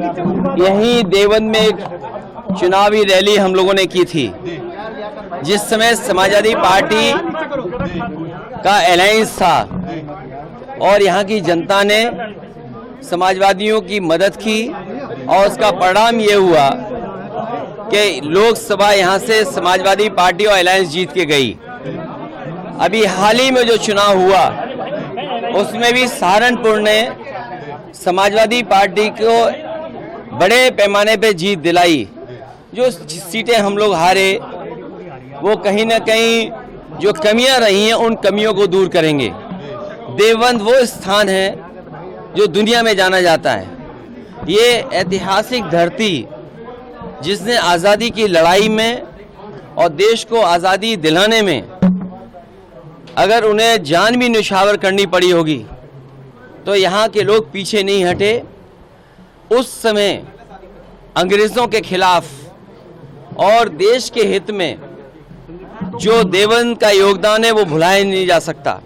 यहीं देवबंद में एक चुनावी रैली हम लोगों ने की थी, जिस समय समाजवादी पार्टी का अलायंस था और यहाँ की जनता ने समाजवादियों की मदद की और उसका परिणाम ये हुआ कि लोकसभा यहाँ से समाजवादी पार्टी और अलायंस जीत के गई। अभी हाल ही में जो चुनाव हुआ उसमें भी सहारनपुर ने समाजवादी पार्टी को बड़े पैमाने पे जीत दिलाई। जो सीटें हम लोग हारे वो कहीं ना कहीं जो कमियां रही हैं उन कमियों को दूर करेंगे। देवबंद वो स्थान है जो दुनिया में जाना जाता है। ये ऐतिहासिक धरती जिसने आज़ादी की लड़ाई में और देश को आज़ादी दिलाने में अगर उन्हें जान भी न्यौछावर करनी पड़ी होगी तो यहाँ के लोग पीछे नहीं हटे। उस समय अंग्रेज़ों के खिलाफ और देश के हित में जो देवबंद का योगदान है वो भुलाया नहीं जा सकता।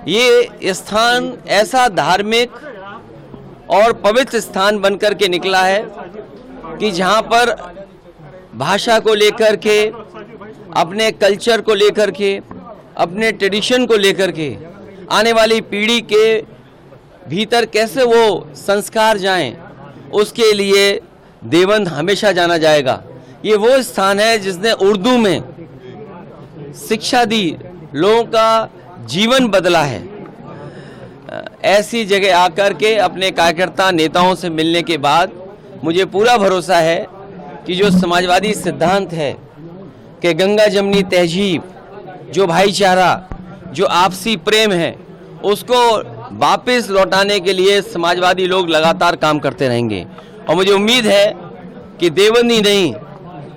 ये स्थान ऐसा धार्मिक और पवित्र स्थान बनकर के निकला है कि जहाँ पर भाषा को लेकर के, अपने कल्चर को लेकर के, अपने ट्रेडिशन को लेकर के आने वाली पीढ़ी के भीतर कैसे वो संस्कार जाएं, उसके लिए देवबंद हमेशा जाना जाएगा। ये वो स्थान है जिसने उर्दू में शिक्षा दी, लोगों का जीवन बदला है। ऐसी जगह आकर के अपने कार्यकर्ता नेताओं से मिलने के बाद मुझे पूरा भरोसा है कि जो समाजवादी सिद्धांत है कि गंगा जमनी तहजीब, जो भाईचारा, जो आपसी प्रेम है, उसको वापस लौटाने के लिए समाजवादी लोग लगातार काम करते रहेंगे। और मुझे उम्मीद है कि देवबंद ही नहीं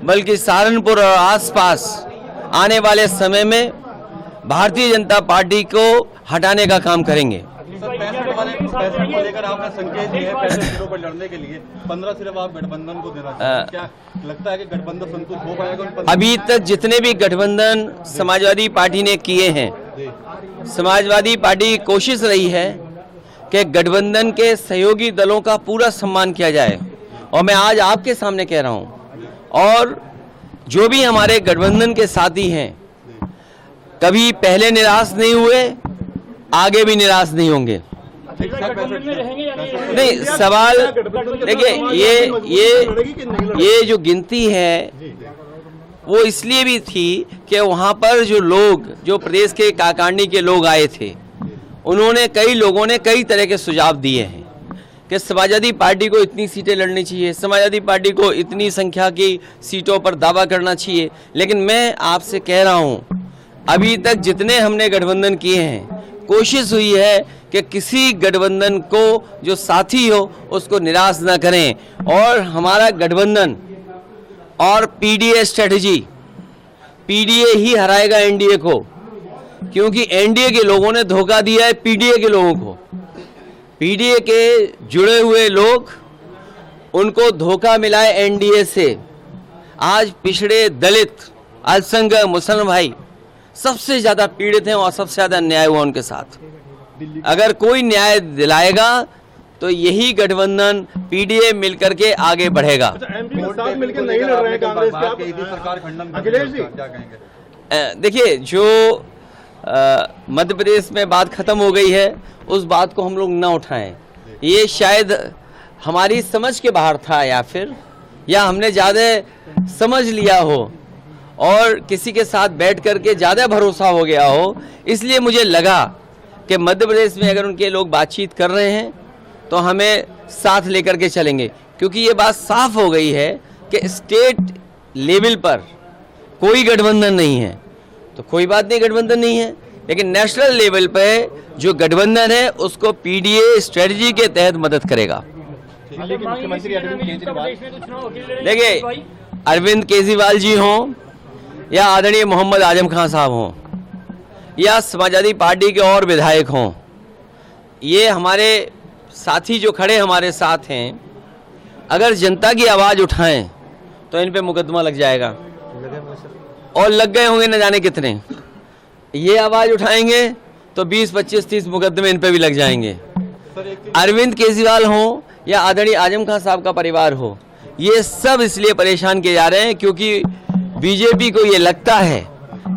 बल्कि सहारनपुर और आसपास आने वाले समय में भारतीय जनता पार्टी को हटाने का काम करेंगे। पैसे को लेकर आपका संकेत है 65 सीटों पर लड़ने के लिए 15 सिर्फ आप गठबंधन को देना चाहते हैं। क्या लगता है कि गठबंधन संतुष्ट हो पाएगा? अभी तक जितने भी गठबंधन समाजवादी पार्टी ने किए हैं, समाजवादी पार्टी की कोशिश रही है कि गठबंधन के सहयोगी दलों का पूरा सम्मान किया जाए। और मैं आज आपके सामने कह रहा हूँ, और जो भी हमारे गठबंधन के साथी हैं कभी पहले निराश नहीं हुए, आगे भी निराश नहीं होंगे। नहीं, सवाल देखिए, ये जो गिनती है वो इसलिए भी थी कि वहाँ पर जो लोग, जो प्रदेश के काकाणी के लोग आए थे, उन्होंने, कई लोगों ने कई तरह के सुझाव दिए हैं कि समाजवादी पार्टी को इतनी सीटें लड़नी चाहिए, समाजवादी पार्टी को इतनी संख्या की सीटों पर दावा करना चाहिए। लेकिन मैं आपसे कह रहा हूँ, अभी तक जितने हमने गठबंधन किए हैं, कोशिश हुई है कि किसी गठबंधन को जो साथी हो उसको निराश ना करें। और हमारा गठबंधन और पीडीए स्ट्रेटजी, पीडीए ही हराएगा एनडीए को, क्योंकि एनडीए के लोगों ने धोखा दिया है पीडीए के लोगों को। पीडीए के जुड़े हुए लोग, उनको धोखा मिला है एनडीए से। आज पिछड़े, दलित, अल्पसंख्यक, मुसलमान भाई सबसे ज़्यादा पीड़ित हैं और सबसे ज़्यादा अन्याय हुआ उनके साथ। अगर कोई न्याय दिलाएगा तो यही गठबंधन पीडीए मिलकर के आगे बढ़ेगा। एमपी के साथ मिलकर नहीं लड़ रहे हैं कांग्रेस के, सरकार खंडन, अखिलेश जी क्या कहेंगे? देखिए, जो मध्य प्रदेश में बात खत्म हो गई है, उस बात को हम लोग ना उठाएं। ये शायद हमारी समझ के बाहर था, या हमने ज़्यादा समझ लिया हो और किसी के साथ बैठ करके ज़्यादा भरोसा हो गया हो। इसलिए मुझे लगा कि मध्य प्रदेश में अगर उनके लोग बातचीत कर रहे हैं तो हमें साथ लेकर के चलेंगे, क्योंकि ये बात साफ हो गई है कि स्टेट लेवल पर कोई गठबंधन नहीं है। तो कोई बात नहीं, गठबंधन नहीं है, लेकिन नेशनल लेवल पे जो गठबंधन है उसको पीडीए स्ट्रेटजी के तहत मदद करेगा। देखिए, अरविंद केजरीवाल जी हों या आदरणीय मोहम्मद आजम खान साहब हों या समाजवादी पार्टी के और विधायक हों, ये हमारे साथी जो खड़े हमारे साथ हैं, अगर जनता की आवाज़ उठाएं तो इन पे मुकदमा लग जाएगा और लग गए होंगे न जाने कितने। ये आवाज़ उठाएंगे तो 20, 25, 30 मुकदमे इन पे भी लग जाएंगे। अरविंद केजरीवाल हों या आदरणीय आजम खान साहब का परिवार हो, ये सब इसलिए परेशान किए जा रहे हैं क्योंकि बीजेपी को ये लगता है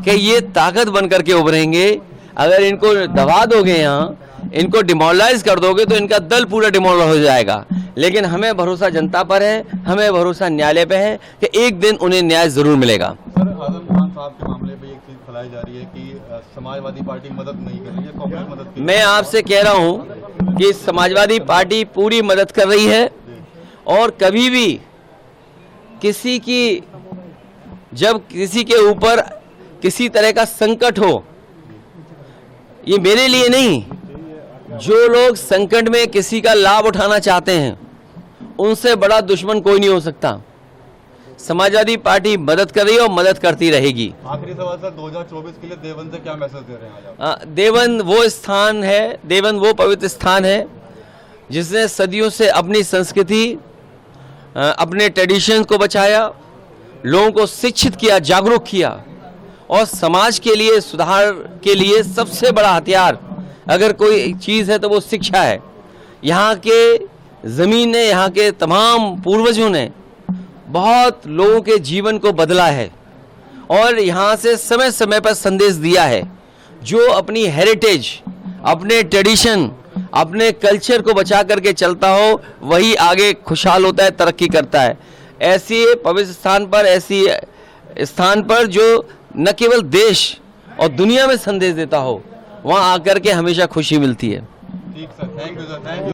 कि ये ताकत बनकर के उभरेंगे। अगर इनको दबा दोगे, यहाँ इनको डिमोरलाइज कर दोगे तो इनका दल पूरा डिमोरलाइज हो जाएगा। लेकिन हमें भरोसा जनता पर है, हमें भरोसा न्यायालय पे है कि एक दिन उन्हें न्याय जरूर मिलेगा। सर, आजम खान साहब के मामले पे एक चीज फैलाई जा रही है कि समाजवादी पार्टी मदद नहीं कर रही है, कांग्रेस मदद कर रही है। मैं आपसे कह रहा हूं कि समाजवादी पार्टी पूरी मदद कर रही है और कभी भी किसी की, जब किसी के ऊपर किसी तरह का संकट हो, ये मेरे लिए नहीं, जो लोग संकट में किसी का लाभ उठाना चाहते हैं उनसे बड़ा दुश्मन कोई नहीं हो सकता। समाजवादी पार्टी मदद कर रही है और मदद करती रहेगी। आखिरी सवाल सर, 2024 के लिए देवन से क्या मैसेज दे रहे हैं आज आप? देवन वो स्थान है, देवन वो पवित्र स्थान है जिसने सदियों से अपनी संस्कृति, अपने ट्रेडिशन को बचाया, लोगों को शिक्षित किया, जागरूक किया और समाज के लिए, सुधार के लिए सबसे बड़ा हथियार अगर कोई चीज़ है तो वो शिक्षा है। यहाँ के ज़मीन ने, यहाँ के तमाम पूर्वजों ने बहुत लोगों के जीवन को बदला है और यहाँ से समय समय पर संदेश दिया है। जो अपनी हेरिटेज, अपने ट्रेडिशन, अपने कल्चर को बचा करके चलता हो वही आगे खुशहाल होता है, तरक्की करता है। ऐसी पवित्र स्थान पर, ऐसी स्थान पर जो न केवल देश और दुनिया में संदेश देता हो, वहाँ आकर के हमेशा खुशी मिलती है। ठीक sir, thank you sir, thank you.